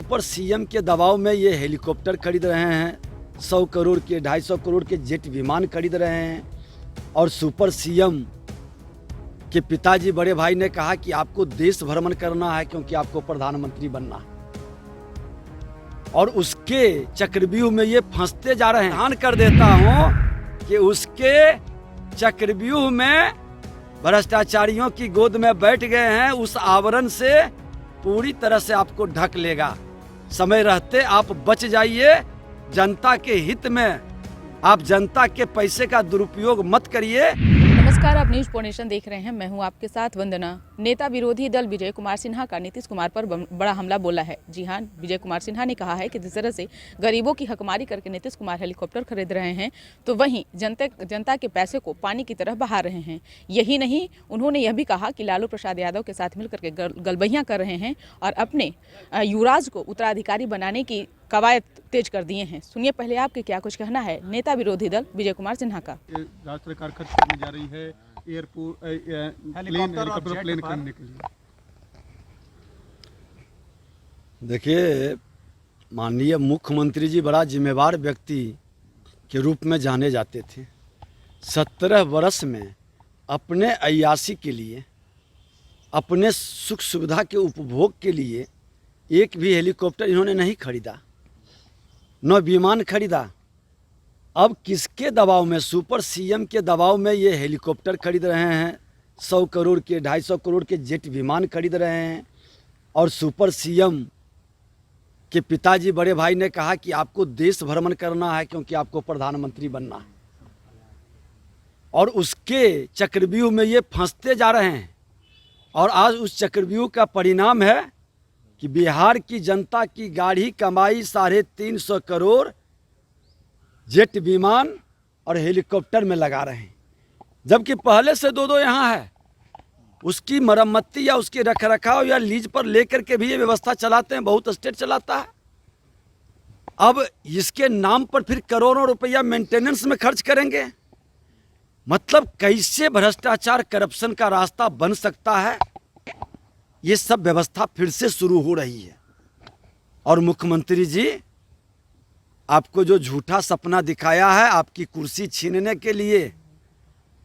Super CM के दबाव में ये हेलीकॉप्टर खरीद रहे हैं, 100 करोड़ के 250 करोड़ के जेट विमान खरीद रहे हैं। और सुपर सीएम के पिताजी बड़े भाई ने कहा कि आपको देश भ्रमण करना है क्योंकि आपको प्रधानमंत्री बनना है, और उसके चक्रव्यूह में ये फंसते जा रहे हैं। ध्यान कर देता हूं कि उसके चक्रव्यूह में भ्रष्टाचारियों की गोद में बैठ गए हैं। उस आवरण से पूरी तरह से आपको ढक लेगा। समय रहते आप बच जाइए। जनता के हित में आप जनता के पैसे का दुरुपयोग मत करिए। नमस्कार, आप न्यूज पोनेशन देख रहे हैं। मैं हूं आपके साथ वंदना। नेता विरोधी दल विजय कुमार सिन्हा का नीतीश कुमार पर बड़ा हमला बोला है। जी हां, विजय कुमार सिन्हा ने कहा है कि जिस तरह से गरीबों की हकमारी करके नीतीश कुमार हेलीकॉप्टर खरीद रहे हैं, तो वहीं जनता के पैसे को पानी की तरह बहा रहे हैं। यही नहीं, उन्होंने यह भी कहा कि लालू प्रसाद यादव के साथ मिलकर के गलबहियां कर रहे हैं और अपने युवराज को उत्तराधिकारी बनाने की कवायद तेज कर दिए हैं। सुनिए पहले आपके क्या कुछ कहना है नेता विरोधी दल विजय कुमार सिन्हा का। राज्य सरकार खर्च करने जा रही है एयरपोर्ट हेलीकॉप्टर प्लेन करने के लिए। देखिए, माननीय मुख्यमंत्री जी बड़ा जिम्मेवार व्यक्ति के रूप में जाने जाते थे। 17 वर्ष में अपने अय्यासी के लिए, अपने सुख सुविधा के उपभोग के लिए एक भी हेलीकॉप्टर इन्होंने नहीं खरीदा, न विमान खरीदा। अब किसके दबाव में, सुपर सीएम के दबाव में ये हेलीकॉप्टर खरीद रहे हैं, 100 करोड़ के 250 करोड़ के जेट विमान खरीद रहे हैं। और सुपर सीएम के पिताजी बड़े भाई ने कहा कि आपको देश भ्रमण करना है क्योंकि आपको प्रधानमंत्री बनना है, और उसके चक्रव्यूह में ये फंसते जा रहे हैं। और आज उस चक्रव्यूह का परिणाम है कि बिहार की जनता की गाढ़ी कमाई 350 करोड़ जेट विमान और हेलीकॉप्टर में लगा रहे हैं, जबकि पहले से दो यहाँ है। उसकी मरम्मती या उसके रखरखाव या लीज पर लेकर के भी ये व्यवस्था चलाते हैं, बहुत स्टेट चलाता है। अब इसके नाम पर फिर करोड़ों रुपया मेंटेनेंस में खर्च करेंगे। मतलब कैसे भ्रष्टाचार करप्शन का रास्ता बन सकता है, ये सब व्यवस्था फिर से शुरू हो रही है। और मुख्यमंत्री जी, आपको जो झूठा सपना दिखाया है आपकी कुर्सी छीनने के लिए,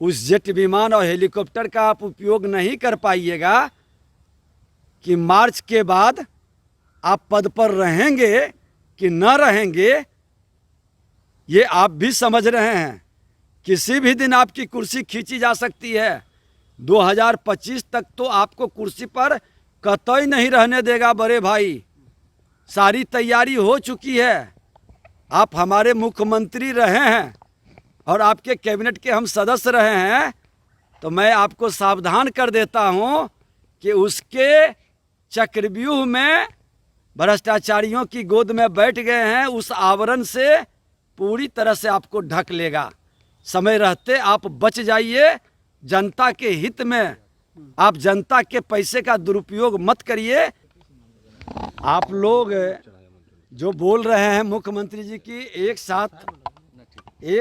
उस जेट विमान और हेलीकॉप्टर का आप उपयोग नहीं कर पाइएगा कि मार्च के बाद आप पद पर रहेंगे कि न रहेंगे, ये आप भी समझ रहे हैं। किसी भी दिन आपकी कुर्सी खींची जा सकती है। 2025 तक तो आपको कुर्सी पर कतई नहीं रहने देगा बड़े भाई। सारी तैयारी हो चुकी है। आप हमारे मुख्यमंत्री रहे हैं और आपके कैबिनेट के हम सदस्य रहे हैं, तो मैं आपको सावधान कर देता हूं कि उसके चक्रव्यूह में भ्रष्टाचारियों की गोद में बैठ गए हैं। उस आवरण से पूरी तरह से आपको ढक लेगा। समय रहते आप बच जाइए। जनता के हित में आप जनता के पैसे का दुरुपयोग मत करिए। आप लोग जो बोल रहे हैं मुख्यमंत्री जी की एक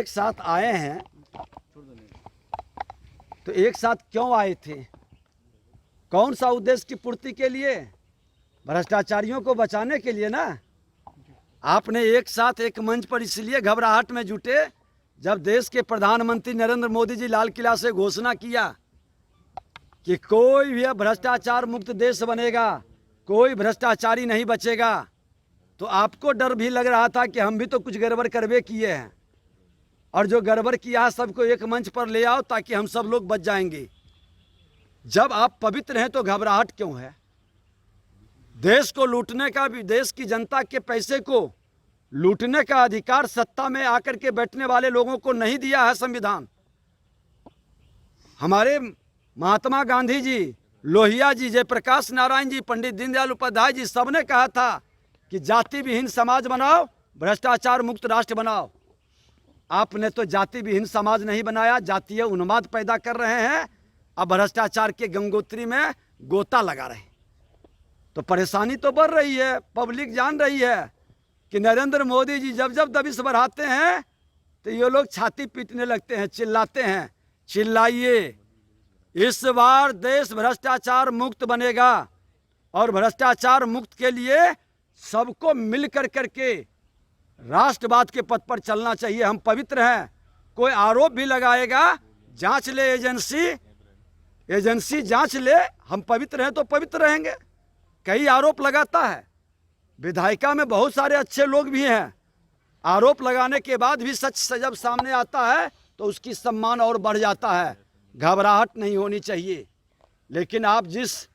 साथ आए हैं, तो एक साथ क्यों आए थे? कौन सा उद्देश्य की पूर्ति के लिए? भ्रष्टाचारियों को बचाने के लिए ना। आपने एक साथ एक मंच पर इसलिए घबराहट में जुटे जब देश के प्रधानमंत्री नरेंद्र मोदी जी लाल किला से घोषणा किया कि कोई भी भ्रष्टाचार मुक्त देश बनेगा, कोई भ्रष्टाचारी नहीं बचेगा। तो आपको डर भी लग रहा था कि हम भी तो कुछ गड़बड़ करवे किए हैं, और जो गड़बड़ किया है सबको एक मंच पर ले आओ ताकि हम सब लोग बच जाएंगे। जब आप पवित्र हैं तो घबराहट क्यों है? देश को लूटने का भी, देश की जनता के पैसे को लूटने का अधिकार सत्ता में आकर के बैठने वाले लोगों को नहीं दिया है संविधान। हमारे महात्मा गांधी जी, लोहिया जी, जयप्रकाश नारायण जी, पंडित दीनदयाल उपाध्याय जी, सबने कहा था कि जाति विहीन समाज बनाओ, भ्रष्टाचार मुक्त राष्ट्र बनाओ। आपने तो जाति विहीन समाज नहीं बनाया, जातीय उन्माद पैदा कर रहे हैं। अब भ्रष्टाचार के गंगोत्री में गोता लगा रहे हैं। तो परेशानी तो बढ़ रही है। पब्लिक जान रही है कि नरेंद्र मोदी जी जब जब दबिश बढ़ाते हैं तो ये लोग छाती पीटने लगते हैं, चिल्लाते हैं। चिल्लाइए, इस बार देश भ्रष्टाचार मुक्त बनेगा, और भ्रष्टाचार मुक्त के लिए सबको मिल कर करके राष्ट्रवाद के पथ पर चलना चाहिए। हम पवित्र हैं। कोई आरोप भी लगाएगा, जांच ले एजेंसी जांच ले, हम पवित्र हैं तो पवित्र रहेंगे। कई आरोप लगाता है, विधायिका में बहुत सारे अच्छे लोग भी हैं। आरोप लगाने के बाद भी सच जब सामने आता है तो उसकी सम्मान और बढ़ जाता है। घबराहट नहीं होनी चाहिए। लेकिन आप जिस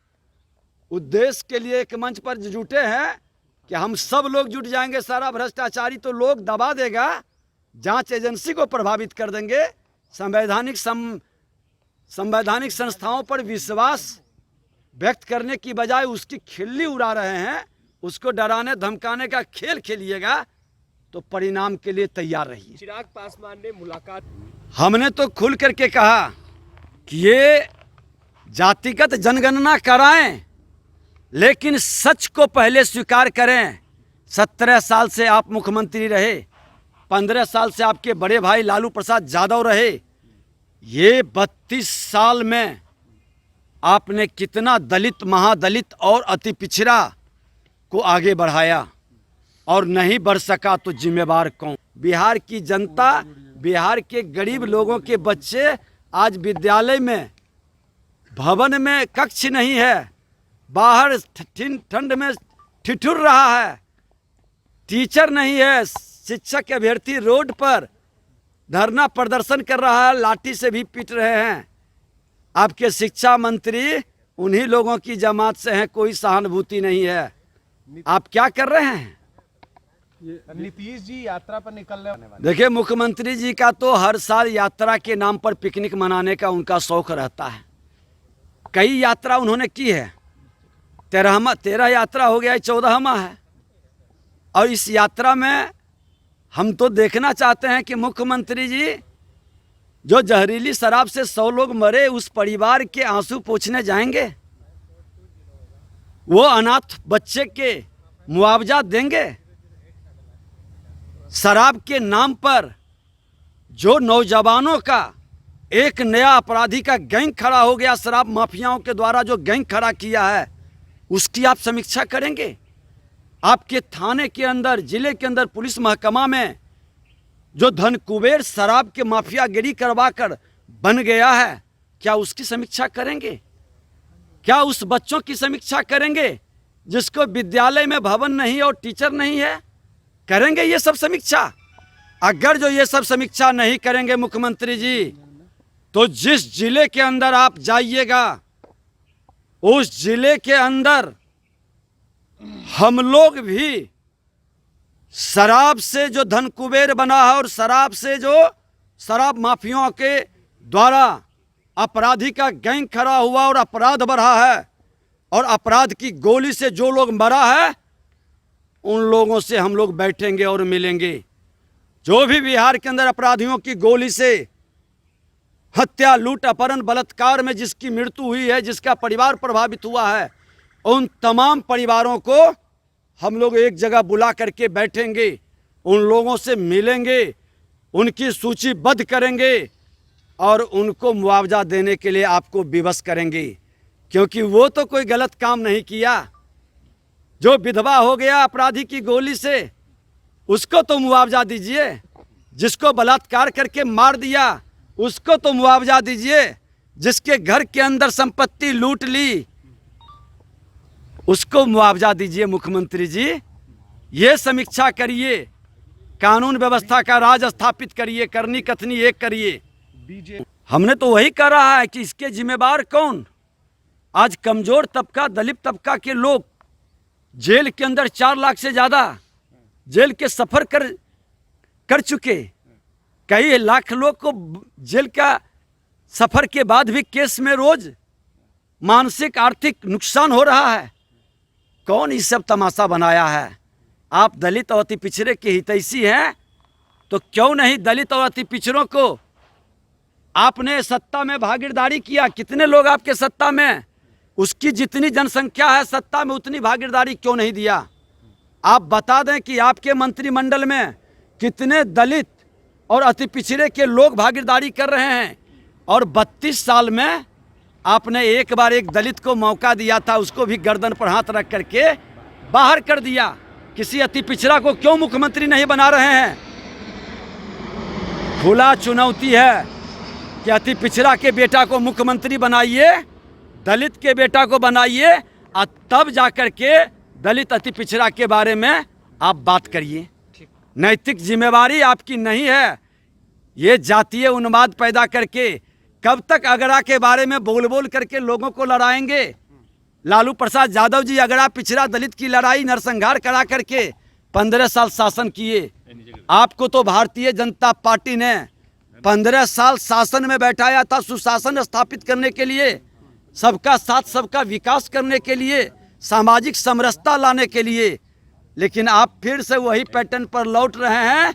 उद्देश्य के लिए एक मंच पर जुटे हैं कि हम सब लोग जुट जाएंगे, सारा भ्रष्टाचारी तो लोग दबा देगा, जांच एजेंसी को प्रभावित कर देंगे, संवैधानिक संस्थाओं पर विश्वास व्यक्त करने की बजाय उसकी खिल्ली उड़ा रहे हैं, उसको डराने धमकाने का खेल खेलिएगा तो परिणाम के लिए तैयार रहिए। चिराग पासवान ने मुलाकात, हमने तो खुल करके कहा कि ये जातिगत जनगणना कराएं, लेकिन सच को पहले स्वीकार करें। 17 साल से आप मुख्यमंत्री रहे, 15 साल से आपके बड़े भाई लालू प्रसाद यादव रहे। ये 32 साल में आपने कितना दलित, महादलित और अति पिछड़ा को आगे बढ़ाया, और नहीं बढ़ सका तो जिम्मेवार कौन? बिहार की जनता, बिहार के गरीब लोगों के बच्चे आज विद्यालय में, भवन में कक्ष नहीं है, बाहर ठंड में ठिठुर रहा है, टीचर नहीं है, शिक्षक अभ्यर्थी रोड पर धरना प्रदर्शन कर रहा है, लाठी से भी पीट रहे हैं। आपके शिक्षा मंत्री उन्हीं लोगों की जमात से हैं, कोई सहानुभूति नहीं है। आप क्या कर रहे हैं? नीतीश जी यात्रा पर निकलने वाले। देखिए, मुख्यमंत्री जी का तो हर साल यात्रा के नाम पर पिकनिक मनाने का उनका शौक रहता है। कई यात्रा उन्होंने की है, 13 यात्रा हो गया, 14वां है। और इस यात्रा में हम तो देखना चाहते हैं कि मुख्यमंत्री जी जो जहरीली शराब से 100 लोग मरे, उस परिवार के आंसू पोंछने जाएंगे? वो अनाथ बच्चे के मुआवजा देंगे? शराब के नाम पर जो नौजवानों का एक नया अपराधी का गैंग खड़ा हो गया, शराब माफियाओं के द्वारा जो गैंग खड़ा किया है, उसकी आप समीक्षा करेंगे? आपके थाने के अंदर, जिले के अंदर, पुलिस महकमा में जो धन कुबेर शराब के माफियागिरी करवा कर बन गया है, क्या उसकी समीक्षा करेंगे? क्या उस बच्चों की समीक्षा करेंगे जिसको विद्यालय में भवन नहीं और टीचर नहीं है? करेंगे ये सब समीक्षा? अगर जो ये सब समीक्षा नहीं करेंगे मुख्यमंत्री जी, तो जिस जिले के अंदर आप जाइएगा, उस जिले के अंदर हम लोग भी शराब से जो धन कुबेर बना है और शराब से जो शराब माफियाओं के द्वारा अपराधी का गैंग खड़ा हुआ और अपराध बढ़ा है, और अपराध की गोली से जो लोग मरा है, उन लोगों से हम लोग बैठेंगे और मिलेंगे। जो भी बिहार के अंदर अपराधियों की गोली से हत्या, लूट, अपहरण, बलात्कार में जिसकी मृत्यु हुई है, जिसका परिवार प्रभावित हुआ है, उन तमाम परिवारों को हम लोग एक जगह बुला करके बैठेंगे, उन लोगों से मिलेंगे, उनकी सूचीबद्ध करेंगे और उनको मुआवजा देने के लिए आपको विवश करेंगे। क्योंकि वो तो कोई गलत काम नहीं किया। जो विधवा हो गया अपराधी की गोली से, उसको तो मुआवजा दीजिए। जिसको बलात्कार करके मार दिया, उसको तो मुआवजा दीजिए। जिसके घर के अंदर संपत्ति लूट ली, उसको मुआवजा दीजिए। मुख्यमंत्री जी, ये समीक्षा करिए, कानून व्यवस्था का राज स्थापित करिए, करनी कथनी एक करिए। हमने तो वही कर रहा है कि इसके जिम्मेवार कौन? आज कमजोर तबका, दलित तबका के लोग जेल के अंदर 4 लाख से ज़्यादा जेल के सफ़र कर चुके। कई लाख लोग को जेल का सफ़र के बाद भी केस में रोज मानसिक आर्थिक नुकसान हो रहा है। कौन इस सब तमाशा बनाया है? आप दलित और अति पिछड़े के हितैषी हैं, तो क्यों नहीं दलित और अति पिछड़ों को आपने सत्ता में भागीदारी किया? कितने लोग आपके सत्ता में, उसकी जितनी जनसंख्या है सत्ता में, उतनी भागीदारी क्यों नहीं दिया? आप बता दें कि आपके मंत्रिमंडल में कितने दलित और अति पिछड़े के लोग भागीदारी कर रहे हैं। और 32 साल में आपने एक बार एक दलित को मौका दिया था, उसको भी गर्दन पर हाथ रख करके बाहर कर दिया। किसी अति पिछड़ा को क्यों मुख्यमंत्री नहीं बना रहे हैं? खुला चुनौती है कि अति पिछड़ा के बेटा को मुख्यमंत्री बनाइए, दलित के बेटा को बनाइए और तब जाकर के दलित अति पिछड़ा के बारे में आप बात करिए। नैतिक जिम्मेवारी आपकी नहीं है। ये जातीय उन्माद पैदा करके कब तक अगड़ा के बारे में बोल बोल करके लोगों को लड़ाएंगे? लालू प्रसाद यादव जी अगड़ा पिछड़ा दलित की लड़ाई नरसंहार करा करके 15 साल शासन किए। आपको तो भारतीय जनता पार्टी ने 15 साल शासन में बैठाया था, सुशासन स्थापित करने के लिए, सबका साथ सबका विकास करने के लिए, सामाजिक समरसता लाने के लिए। लेकिन आप फिर से वही पैटर्न पर लौट रहे हैं।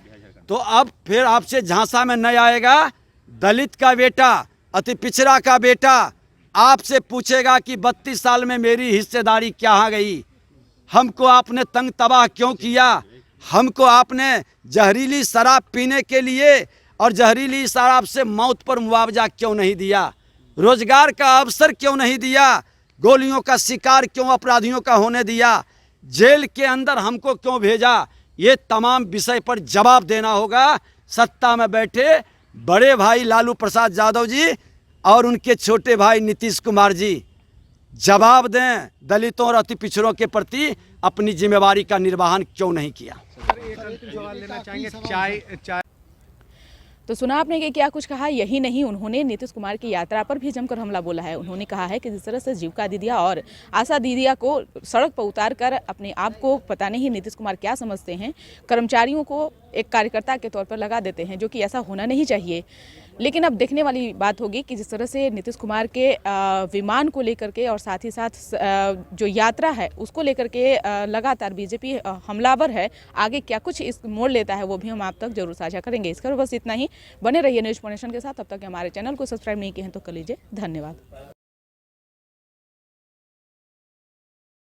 तो अब फिर आपसे झांसा में नहीं आएगा। दलित का बेटा, अति पिछड़ा का बेटा आपसे पूछेगा कि 32 साल में मेरी हिस्सेदारी क्या गई? हमको आपने तंग तबाह क्यों किया? हमको आपने जहरीली शराब पीने के लिए और जहरीली शराब से मौत पर मुआवजा क्यों नहीं दिया? रोजगार का अवसर क्यों नहीं दिया? गोलियों का शिकार क्यों अपराधियों का होने दिया? जेल के अंदर हमको क्यों भेजा? ये तमाम विषय पर जवाब देना होगा सत्ता में बैठे बड़े भाई लालू प्रसाद यादव जी और उनके छोटे भाई नीतीश कुमार जी। जवाब दें, दलितों और अति पिछड़ों के प्रति अपनी जिम्मेवारी का निर्वहन क्यों नहीं किया? एक अंतिम सवाल लेना चाहेंगे। चाय तो सुना आपने कि क्या कुछ कहा। यही नहीं, उन्होंने नीतीश कुमार की यात्रा पर भी जमकर हमला बोला है। उन्होंने कहा है कि जिस तरह से जीविका दीदिया और आशा दीदिया को सड़क पर उतार कर अपने आप को पता नहीं नीतीश कुमार क्या समझते हैं, कर्मचारियों को एक कार्यकर्ता के तौर पर लगा देते हैं, जो कि ऐसा होना नहीं चाहिए। लेकिन अब देखने वाली बात होगी कि जिस तरह से नीतीश कुमार के विमान को लेकर के और साथ ही साथ जो यात्रा है उसको लेकर के लगातार बीजेपी हमलावर है, आगे क्या कुछ इस मोड़ लेता है वो भी हम आप तक जरूर साझा करेंगे। इसका बस इतना ही। बने रहिए न्यूज़ पॉइंट के साथ। तब तक हमारे चैनल को सब्सक्राइब नहीं किए हैं तो कर लीजिए। धन्यवाद।